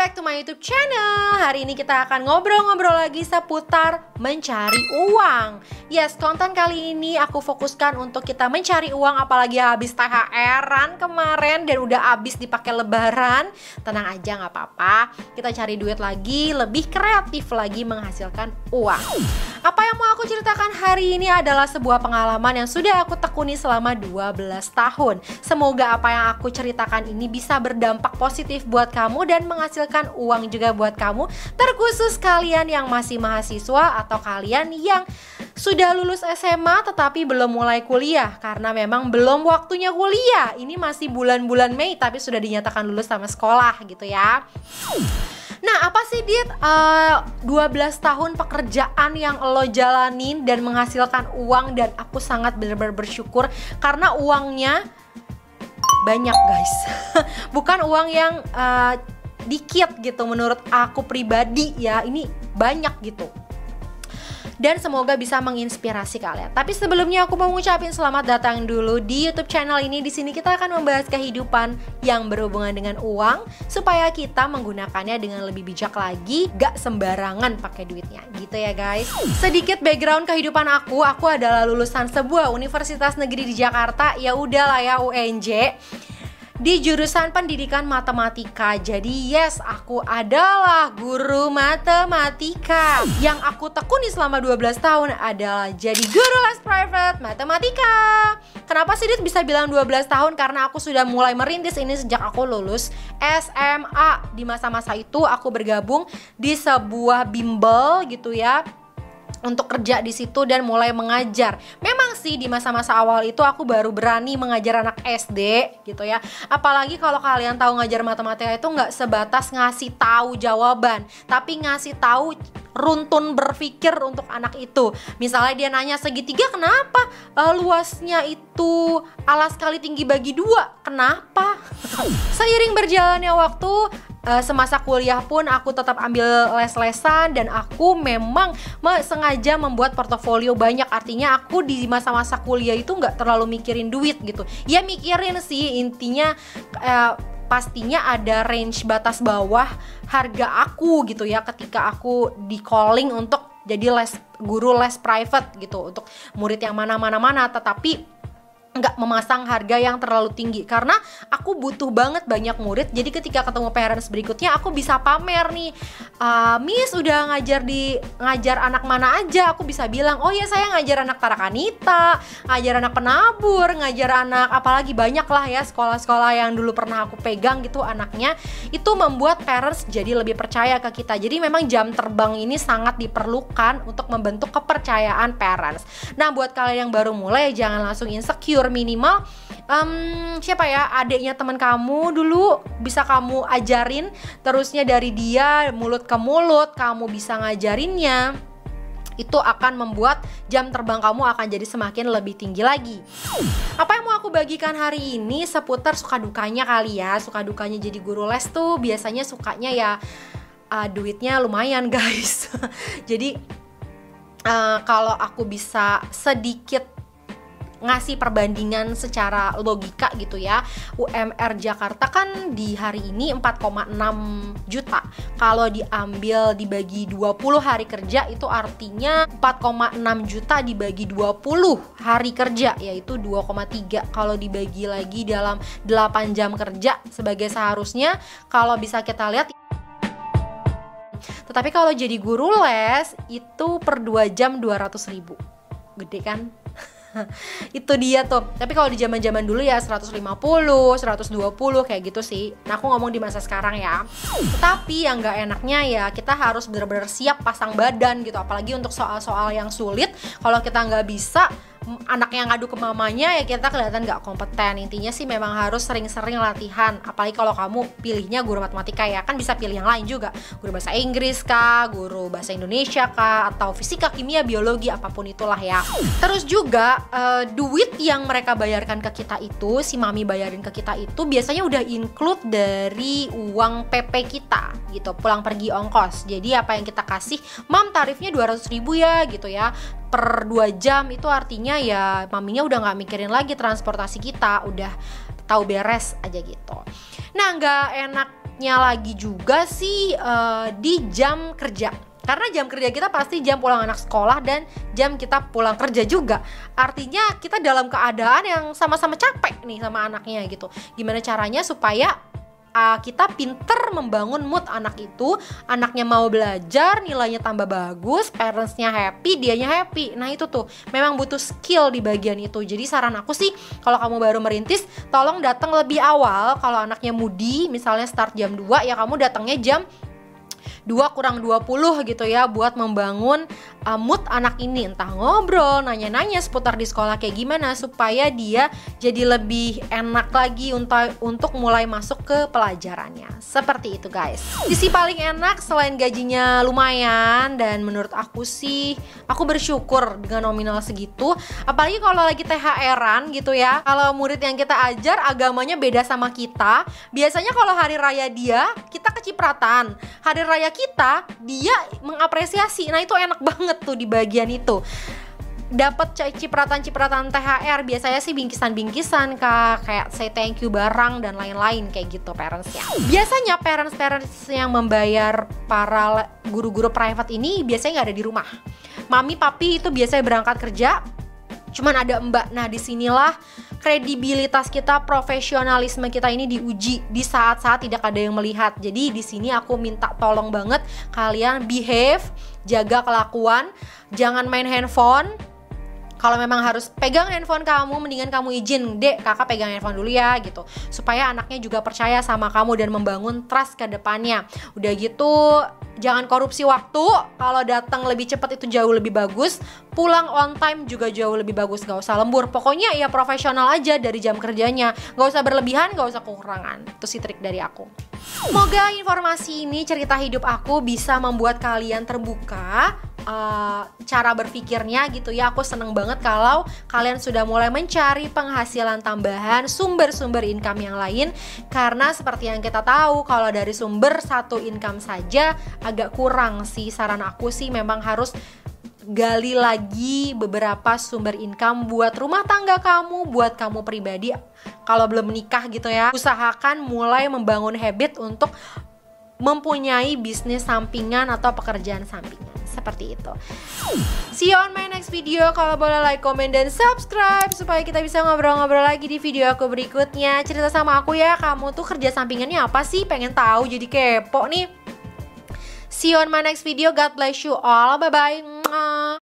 back to my YouTube channel. Hari ini kita akan ngobrol-ngobrol lagi seputar mencari uang. Yes, konten kali ini aku fokuskan untuk kita mencari uang, apalagi habis THR-an kemarin dan udah habis dipakai lebaran. Tenang aja, gak apa-apa. Kita cari duit lagi, lebih kreatif lagi menghasilkan uang. Apa yang mau aku ceritakan hari ini adalah sebuah pengalaman yang sudah aku tekuni selama 12 tahun. Semoga apa yang aku ceritakan ini bisa berdampak positif buat kamu dan menghasilkan uang juga buat kamu, terkhusus kalian yang masih mahasiswa atau kalian yang sudah lulus SMA tetapi belum mulai kuliah karena memang belum waktunya kuliah. Ini masih bulan-bulan Mei tapi sudah dinyatakan lulus sama sekolah gitu ya. Nah, apa sih Dit 12 tahun pekerjaan yang lo jalanin dan menghasilkan uang, dan aku sangat benar-benar bersyukur karena uangnya banyak guys. Bukan uang yang dikit gitu menurut aku pribadi ya, ini banyak gitu. Dan semoga bisa menginspirasi kalian. Tapi sebelumnya aku mau ngucapin selamat datang dulu di YouTube channel ini. Di sini kita akan membahas kehidupan yang berhubungan dengan uang supaya kita menggunakannya dengan lebih bijak lagi, gak sembarangan pakai duitnya, gitu ya guys. Sedikit background kehidupan aku adalah lulusan sebuah universitas negeri di Jakarta, ya udahlah ya UNJ. Di jurusan pendidikan matematika. Jadi yes, aku adalah guru matematika. Yang aku tekuni selama 12 tahun adalah jadi guru les private matematika. Kenapa sih Dit bisa bilang 12 tahun? Karena aku sudah mulai merintis ini sejak aku lulus SMA. Di masa-masa itu aku bergabung di sebuah bimbel gitu ya, untuk kerja di situ dan mulai mengajar. Memang sih di masa-masa awal itu aku baru berani mengajar anak SD gitu ya. Apalagi kalau kalian tahu ngajar matematika itu nggak sebatas ngasih tahu jawaban, tapi ngasih tahu runtun berpikir untuk anak itu. Misalnya dia nanya segitiga kenapa luasnya itu alas kali tinggi bagi 2, kenapa? Seiring berjalannya waktu, semasa kuliah pun aku tetap ambil les-lesan dan aku memang sengaja membuat portofolio banyak. Artinya aku di masa-masa kuliah itu nggak terlalu mikirin duit gitu. Ya mikirin sih, intinya pastinya ada range batas bawah harga aku gitu ya ketika aku di calling untuk jadi guru les private gitu untuk murid yang mana-mana, tetapi nggak memasang harga yang terlalu tinggi karena aku butuh banget banyak murid. Jadi ketika ketemu parents berikutnya aku bisa pamer nih, Miss udah ngajar anak mana aja. Aku bisa bilang, oh ya saya ngajar anak Tarakanita, ngajar anak Penabur, ngajar anak apalagi banyak lah ya sekolah-sekolah yang dulu pernah aku pegang gitu anaknya. Itu membuat parents jadi lebih percaya ke kita. Jadi memang jam terbang ini sangat diperlukan untuk membentuk kepercayaan parents. Nah buat kalian yang baru mulai jangan langsung insecure. Minimal siapa ya, adiknya teman kamu dulu bisa kamu ajarin, terusnya dari dia mulut ke mulut kamu bisa ngajarinnya. Itu akan membuat jam terbang kamu akan jadi semakin lebih tinggi lagi. Apa yang mau aku bagikan hari ini seputar suka dukanya kali ya. Suka dukanya jadi guru les tuh biasanya sukanya ya duitnya lumayan guys. Jadi kalau aku bisa sedikit ngasih perbandingan secara logika gitu ya, UMR Jakarta kan di hari ini 4,6 juta. Kalau diambil dibagi 20 hari kerja itu artinya 4,6 juta dibagi 20 hari kerja yaitu 2,3. Kalau dibagi lagi dalam 8 jam kerja sebagai seharusnya, kalau bisa kita lihat. Tetapi kalau jadi guru les itu per 2 jam 200.000. Gede kan? Itu dia tuh. Tapi kalau di zaman-zaman dulu ya 150, 120 kayak gitu sih. Nah aku ngomong di masa sekarang ya. Tetapi yang gak enaknya ya kita harus benar-benar siap pasang badan gitu. Apalagi untuk soal-soal yang sulit. Kalau kita gak bisa, anak yang ngadu ke mamanya ya kita kelihatan gak kompeten. Intinya sih memang harus sering-sering latihan. Apalagi kalau kamu pilihnya guru matematika ya, kan bisa pilih yang lain juga, guru bahasa Inggris kah, guru bahasa Indonesia kah, atau fisika, kimia, biologi, apapun itulah ya. Terus juga duit yang mereka bayarkan ke kita itu, si mami bayarin ke kita itu biasanya udah include dari uang PP kita gitu, pulang pergi ongkos. Jadi apa yang kita kasih, mam tarifnya 200.000 ya gitu ya per 2 jam, itu artinya ya maminya udah gak mikirin lagi transportasi kita, udah tahu beres aja gitu. Nah gak enak cocoknya lagi juga sih di jam kerja. Karena jam kerja kita pasti jam pulang anak sekolah dan jam kita pulang kerja juga. Artinya kita dalam keadaan yang sama-sama capek nih sama anaknya gitu. Gimana caranya supaya kita pinter membangun mood anak itu, anaknya mau belajar, nilainya tambah bagus, parentsnya happy, dianya happy. Nah itu tuh memang butuh skill di bagian itu. Jadi saran aku sih, kalau kamu baru merintis, tolong datang lebih awal. Kalau anaknya moody, misalnya start jam 2, ya kamu datangnya jam 2:20 gitu ya, buat membangun mood anak ini. Entah ngobrol, nanya-nanya seputar di sekolah kayak gimana, supaya dia jadi lebih enak lagi untuk mulai masuk ke pelajarannya. Seperti itu guys. Sisi paling enak selain gajinya lumayan, dan menurut aku sih, aku bersyukur dengan nominal segitu. Apalagi kalau lagi THR-an gitu ya, kalau murid yang kita ajar agamanya beda sama kita. Biasanya kalau hari raya dia, kita kecipratan. Hari raya kita, dia mengapresiasi. Nah itu enak banget tuh di bagian itu. Dapat cipratan-cipratan THR, biasanya sih bingkisan-bingkisan kak, kayak say thank you barang dan lain-lain kayak gitu parentsnya. Biasanya parents yang membayar para guru-guru private ini biasanya nggak ada di rumah. Mami papi itu biasanya berangkat kerja, cuman ada mbak. Nah disinilah kredibilitas kita, profesionalisme kita ini diuji di saat-saat tidak ada yang melihat. Jadi di sini aku minta tolong banget kalian behave, jaga kelakuan, jangan main handphone. Kalau memang harus pegang handphone kamu, mendingan kamu izin, dek kakak pegang handphone dulu ya gitu, supaya anaknya juga percaya sama kamu dan membangun trust ke depannya. Udah gitu jangan korupsi waktu. Kalau datang lebih cepat itu jauh lebih bagus, pulang on time juga jauh lebih bagus. Gak usah lembur, pokoknya ya profesional aja dari jam kerjanya. Gak usah berlebihan, gak usah kekurangan. Itu sih trik dari aku. Semoga informasi ini, cerita hidup aku, bisa membuat kalian terbuka cara berpikirnya gitu ya. Aku seneng banget kalau kalian sudah mulai mencari penghasilan tambahan, sumber-sumber income yang lain. Karena seperti yang kita tahu, kalau dari sumber satu income saja agak kurang sih. Saran aku sih memang harus gali lagi beberapa sumber income buat rumah tangga kamu, buat kamu pribadi. Kalau belum menikah gitu ya, usahakan mulai membangun habit untuk mempunyai bisnis sampingan atau pekerjaan sampingan. Seperti itu. See you on my next video. Kalau boleh like, comment, dan subscribe supaya kita bisa ngobrol-ngobrol lagi di video aku berikutnya. Cerita sama aku ya, kamu tuh kerja sampingannya apa sih? Pengen tahu, jadi kepo nih. See you on my next video. God bless you all. Bye-bye.